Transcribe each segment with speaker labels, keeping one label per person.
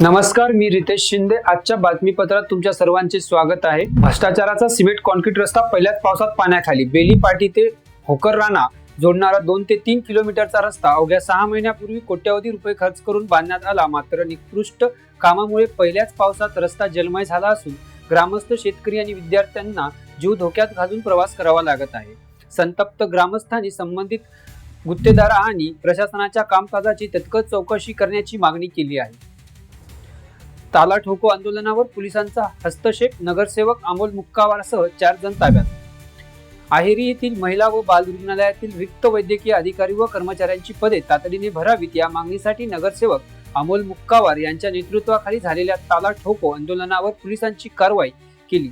Speaker 1: नमस्कार, मी रितेश शिंदे। आजच्या बातमीपत्रात तुमच्या सर्वांचे स्वागत आहे। भ्रष्टाचाराचा सिमेंट कॉन्क्रीट रस्ता पहिल्याच पावसात पाण्याखाली। बेलीपाटी ते होकरराणा जोडणारा 2 ते 3 किलोमीटरचा रस्ता अवघ्या 6 महिन्यापूर्वी कोट्यवधी रुपये खर्च करून बांधण्यात आला। मात्र निकृष्ट कामामुळे पहिल्याच पावसात रस्ता जलमय झाला असून ग्रामस्थ, शेतकरी आणि विद्यार्थ्यांना जीव धोक्यात घालून प्रवास करावा लागत आहे। संतप्त ग्रामस्थांनी संबंधित गुत्तेदार आणि प्रशासनाच्या कामकाजाची तत्काळ चौकशी करण्याची मागणी केली आहे। ताला ठोको आंदोलनावर पोलिसांचा हस्तक्षेप। नगरसेवक अमोल मुक्कावारसह 4 जण ताब्यात। आहेरी येथील महिला व बाल रुग्णालयातील रिक्त वैद्यकीय अधिकारी व कर्मचाऱ्यांची पदे तातडीने भरावीत या मागणीसाठी नगरसेवक अमोल मुक्कावार यांच्या नेतृत्वाखाली झालेल्या ताला ठोको आंदोलनावर पोलिसांची कारवाई केली।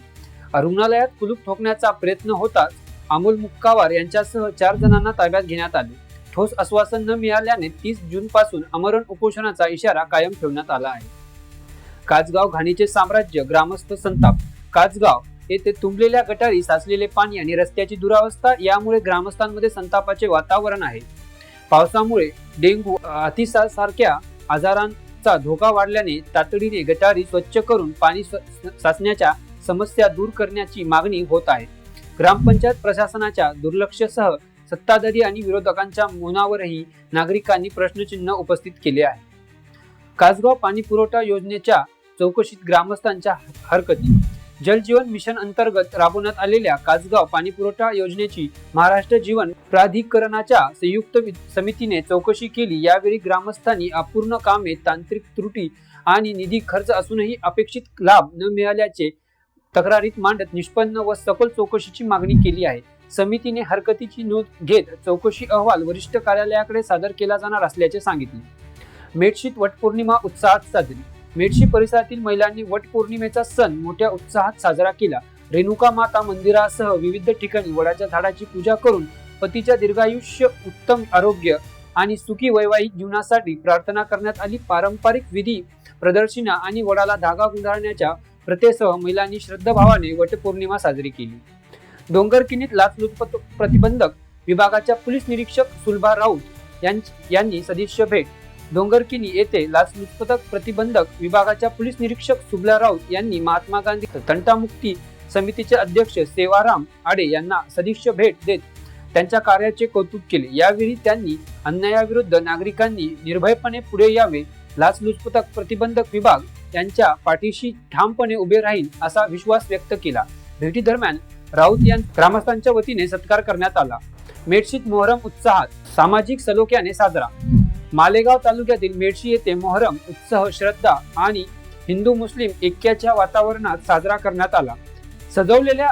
Speaker 1: रुग्णालयात कुलूप ठोकण्याचा प्रयत्न होताच अमोल मुक्कावार यांच्यासह 4 जणांना ताब्यात घेण्यात आले। ठोस आश्वासन न मिळाल्याने 30 जून पासून आमरण उपोषणाचा इशारा कायम ठेवण्यात आला आहे। काचगाव घाणीचे साम्राज्य, ग्रामस्थ संताप। काचगाव येथे तुंबलेल्या गटारी, साचलेले पाणी आणि रस्त्याची दुरावस्था यामुळे ग्रामस्थांमध्ये संतापाचे वातावरण आहे। पावसामुळे डेंग्यू, अतिसार सारख्या आजारांचा धोका वाढल्याने तातडीने गटारी स्वच्छ करून पाणी साचण्याच्या समस्या दूर करण्याची मागणी होत आहे। ग्रामपंचायत प्रशासनाच्या दुर्लक्षासह सत्ताधारी आणि विरोधकांच्या मौनावरही नागरिकांनी प्रश्नचिन्ह उपस्थित केले आहे। काचगाव पाणी पुरवठा योजनेच्या चौकशीत ग्रामस्थांच्या हरकती। जल जीवन मिशन अंतर्गत राबवण्यात आलेल्या काचगाव पाणी पुरवठा योजनेची महाराष्ट्र जीवन प्राधिकरणाच्या संयुक्त समितीने चौकशी केली। यावेळी ग्रामस्थांनी अपूर्ण कामे, तांत्रिक त्रुटी आणि निधी खर्च असूनही अपेक्षित लाभ न मिळाल्याचे तक्रारीत मांडत निष्पन्न व सखोल चौकशीची मागणी केली आहे। समितीने हरकतीची नोंद घेत चौकशी अहवाल वरिष्ठ कार्यालयाकडे सादर केला जाणार असल्याचे सांगितले। मेटशीत वटपौर्णिमा उत्साहात साजरी। मेटशी परिसरातील महिलांनी वटपौर्णिमेचा सण मोठ्या उत्साहात साजरा केला। रेणुका माता मंदिरासह विविध ठिकाणी वडाच्या झाडाची पूजा करून पतीच्या दीर्घायुष्य, उत्तम आरोग्य आणि सुखी वैवाहिक जीवनासाठी प्रार्थना करण्यात आली। पारंपरिक विधी प्रदर्शना आणि वडाला धागा गुंडाळण्याच्या प्रथेसह महिलांनी श्रद्धाभावाने वटपौर्णिमा साजरी केली। डोंगरकिणीत लाचलुचपत प्रतिबंधक विभागाच्या पोलीस निरीक्षक सुलभा राऊत यांनी सदिच्छा भेट। डोंगरकिणी येथे लाचलुचपत प्रतिबंधक विभागाच्या पोलीस निरीक्षक सुलभा राऊत यांनी महात्मा गांधी तंटामुक्ती समितीचे अध्यक्ष सेवाराम आडे यांना सदिच्छा भेट देत त्यांच्या कार्याचे कौतुक केले। यावेळी त्यांनी अन्यायाविरुद्ध नागरिकांनी निर्भयपणे पुढे यावे, लाचलुचपत प्रतिबंधक विभाग यांच्या पाठीशी ठामपणे उभे राहील असा विश्वास व्यक्त केला। भेटी दरम्यान राऊत यांचा ग्रामस्थांच्या वतीने सत्कार करण्यात आला। मेटशीत मोहरम उत्साहात, सामाजिक सलोख्याने साजरा। मालेगाव तालुक्यातील मेटशी येथे मोहरम उत्साह, श्रद्धा आणि हिंदू मुस्लिम ऐक्याच्या वातावरणात साजरा करण्यात आला। सजवलेल्या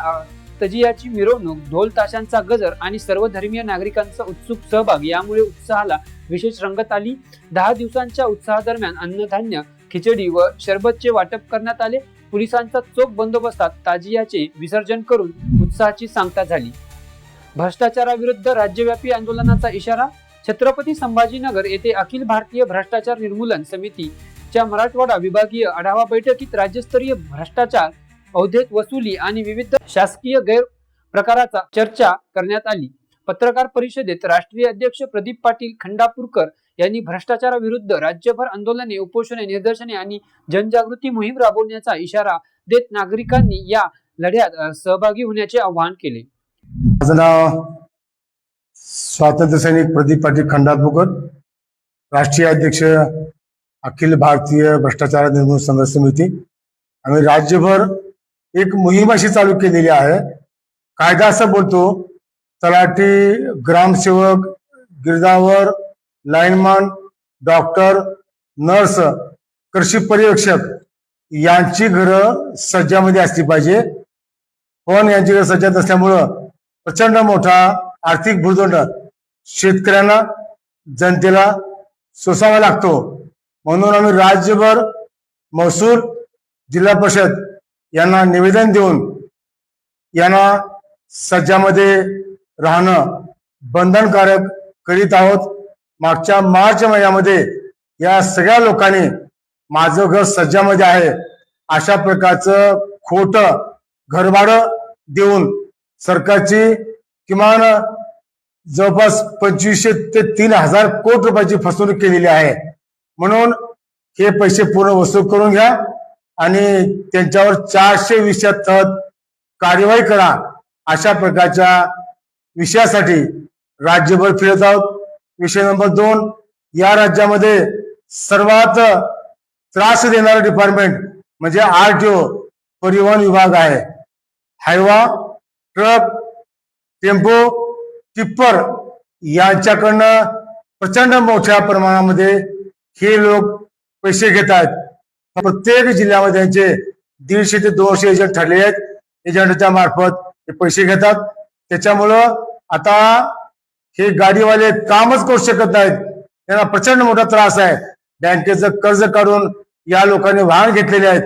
Speaker 1: तजियाची मिरवणूक, ढोल ताशांचा गजर आणि सर्व धर्मीय नागरिकांचा उत्सुक सहभाग यामुळे उत्साहाला विशेष रंगत आली। 10 दिवसांच्या उत्साहादरम्यान अन्नधान्य, खिचडी व शरबतचे वाटप करण्यात आले। पोलिसांचा चोख बंदोबस्तात ताजियाचे विसर्जन करून उत्साहाची सांगता झाली। भ्रष्टाचाराविरुद्ध राज्यव्यापी आंदोलनाचा इशारा। छत्रपती संभाजीनगर येथे अखिल भारतीय भ्रष्टाचार निर्मूलन समितीच्या मराठवाडा विभागीय आढावा बैठकीत राज्यस्तरीय भ्रष्टाचार, अवैध वसुली आणि विविध शासकीय गैरप्रकाराचा चर्चा करण्यात आली। पत्रकार परिषदेत राष्ट्रीय अध्यक्ष प्रदीप पाटील खंडापूरकर यांनी भ्रष्टाचाराविरुद्ध राज्यभर आंदोलने, उपोषणे, निदर्शने आणि जनजागृती मोहीम राबवण्याचा इशारा देत नागरिकांनी या लढ्यात सहभागी होण्याचे आवाहन केले।
Speaker 2: माझं नाव स्वातंत्र्य सैनिक प्रदीप पाटील खंडापूरकर, राष्ट्रीय अध्यक्ष अखिल भारतीय भ्रष्टाचार निर्मूलन संघर्ष समिती। आम्ही राज्यभर एक मोहीम अशी चालू केलेली आहे। कायदा असं बोलतो, तलाठी, ग्रामसेवक, गिरदावर, लाईनमन, डॉक्टर, नर्स, कृषी पर्यवेक्षक यांची घरं सज्जामध्ये असली पाहिजे। पण यांची घरं सज्जात नसल्यामुळं प्रचंड मोठा आर्थिक भुर्दंड शेतकऱ्यांना, जनतेला सोसावा लागतो। म्हणून आम्ही राज्यभर महसूल, जिल्हा परिषद यांना निवेदन देऊन यांना सज्जामध्ये राहणं बंधनकारक करीत आहोत। मागच्या मार्च महिन्यामध्ये या सगळ्या लोकांनी माझं घर सज्जामध्ये आहे अशा प्रकारचं खोटं घरभाडं देऊन सरकारची किमान जवळपास 2500 ते 3000 कोटी रुपयाची फसवणूक केलेली आहे। म्हणून हे पैसे पूर्ण वसूल करून घ्या आणि त्यांच्यावर 420 तहत कार्यवाही करा, अशा प्रकारच्या विषयासाठी राज्यभर फिरत आहोत. विषय नंबर 2, या राज्यामध्ये सर्वात त्रास देणारं डिपार्टमेंट म्हणजे RTO परिवहन विभाग आहे. हायवा, ट्रक, टेम्पो, टिप्पर यांच्याकडनं प्रचंड मोठ्या प्रमाणामध्ये हे लोक पैसे घेत आहेत. प्रत्येक जिल्ह्यामध्ये त्यांचे 150 ते 200 एजंट ठरले आहेत. एजंटच्या मार्फत हे पैसे घेतात. त्याच्यामुळं आता हे गाडीवाले कामच करू शकत नाहीत. त्यांना प्रचंड मोठा त्रास आहे. बँकेचं कर्ज काढून या लोकांनी वाहन घेतलेले आहेत,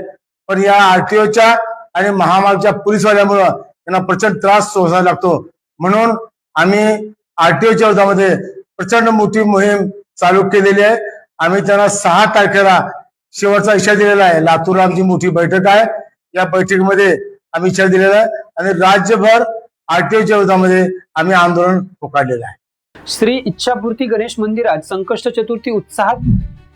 Speaker 2: पण या RTOच्या आणि महामार्गच्या पोलीसवाल्यामुळं त्यांना प्रचंड त्रास सोसावा लागतो. म्हणून आम्ही RTOच्या विरोधामध्ये प्रचंड मोठी मोहीम चालू केलेली आहे. आम्ही त्यांना 6 तारखेला शेवटचा इशारा दिलेला आहे. लातूरला आमची मोठी बैठक आहे. या बैठकीमध्ये आम्ही इशारा दिलेला आहे आणि राज्यभर RTOच्या विरोधामध्ये आम्ही आंदोलन पुकारलेलं आहे.
Speaker 1: श्री इच्छापूर्ती गणेश मंदिरात संकष्ट चतुर्थी उत्साहात.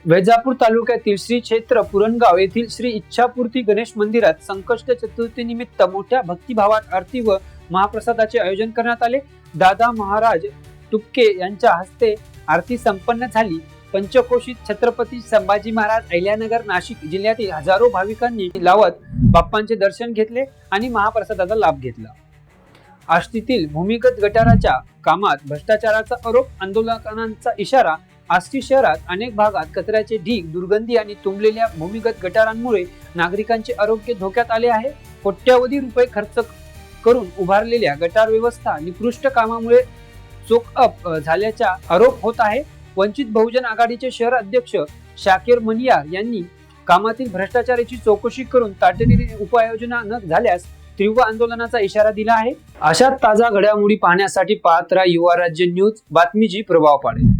Speaker 1: वैजापूर तालुक्यातील श्री क्षेत्र पुरणगाव येथील श्री इच्छापूर्ती गणेश मंदिरात संकष्ट चतुर्थी निमित्त मोठ्या भक्तिभावात आरती व महाप्रसादाचे आयोजन करण्यात आले. दादा महाराज तुपके यांच्या हस्ते आरती संपन्न झाली. पंचकोशीत छत्रपती संभाजी महाराज अहिल्यानगर नाशिक जिल्ह्यातील हजारो भाविकांनी लावत बाप्पांचे दर्शन घेतले आणि महाप्रसादाचा लाभ घेतला. आष्टीतील भूमिगत गटाराच्या कामात भ्रष्टाचाराचा आरोप. आंदोलकांचा इशारा. आष्टी शहरात अनेक भागात कचऱ्याचे ढीग, दुर्गंधी आणि तुंबलेल्या भूमिगत गटारांमुळे नागरिकांचे आरोग्य धोक्यात आले आहे. कोट्यवधी रुपये खर्च करून उभारलेल्या गटार व्यवस्था निकृष्ट कामामुळे चोकअप झाल्याचा आरोप होत आहे. वंचित बहुजन आघाडीचे शहर अध्यक्ष शाकीर मनियार यांनी कामातील भ्रष्टाचाराची चौकशी करून तातडीने उपाययोजना न झाल्यास तीव्र आंदोलनाचा इशारा दिला आहे. अशा ताजा घडामोडी पाहण्यासाठी पाहत राहा युवा राज्य न्यूज. बातमीची प्रभाव पाडेल.